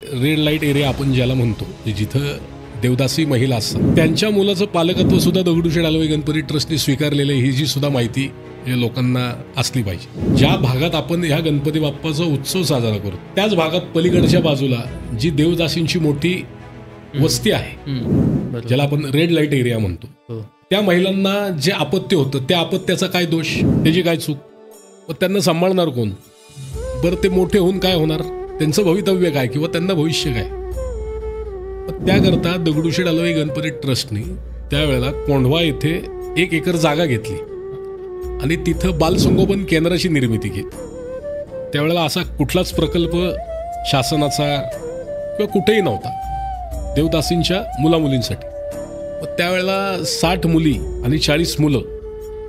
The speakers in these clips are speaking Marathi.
रेड लाईट एरिया आपण ज्याला म्हणतो, जिथं देवदासी महिला असतात त्यांच्या मुलाचं पालकत्व सुद्धा दगडूशेठ हलवाई गणपती ट्रस्टने स्वीकारलेलं आहे, ही जी सुद्धा माहिती लोकांना असली पाहिजे. ज्या भागात आपण ह्या गणपती बाप्पाचा उत्सव साजरा करतो त्याच भागात पलीकडच्या बाजूला जी देवदासींची मोठी वस्ती आहे, ज्याला आपण रेड लाईट एरिया म्हणतो, त्या महिलांना जे अपत्य होतं त्या अपत्याचा काय दोष, त्याची काय चूक, व त्यांना सांभाळणार कोण, बरं ते मोठे होऊन काय होणार, त्यांचं भवितव्य काय किंवा त्यांना भविष्य काय. त्याकरता दगडूशेठ हलवाई गणपती ट्रस्टने त्यावेळेला कोंढवा येथे 1 एकर जागा घेतली आणि तिथं बालसंगोपन केंद्राची निर्मिती केली. त्यावेळेला असा कुठलाच प्रकल्प शासनाचा किंवा कुठेही नव्हता देवदासींच्या मुलामुलींसाठी. त्यावेळेला 60 मुली आणि 40 मुलं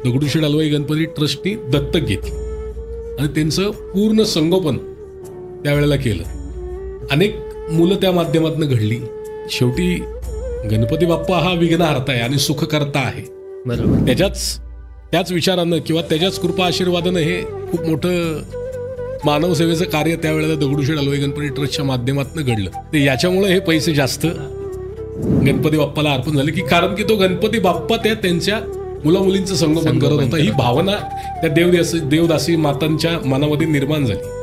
दगडूशेठ हलवाई गणपती ट्रस्टनी दत्तक घेतली आणि त्यांचं पूर्ण संगोपन त्यावेळेला केलं. अनेक मुलं त्या माध्यमातून घडली. शेवटी गणपती बाप्पा हा विघ्नहर्ता आहे आणि सुखकर्ता आहे. बरोबर. त्याच विचारानं किंवा त्याच्याच कृपा आशीर्वादानं हे खूप मोठं मानवसेवेचं कार्य त्यावेळेला दगडूशेठ हलवाई गणपती ट्रस्टच्या माध्यमातून घडलं. ते याच्यामुळे हे पैसे जास्त गणपती बाप्पाला अर्पण झाले, की कारण की तो गणपती बाप्पा त्यांच्या मुलामुलींचं संगोपन करत होता. ही भावना त्या देवदासी मातांच्या मनामध्ये निर्माण झाली.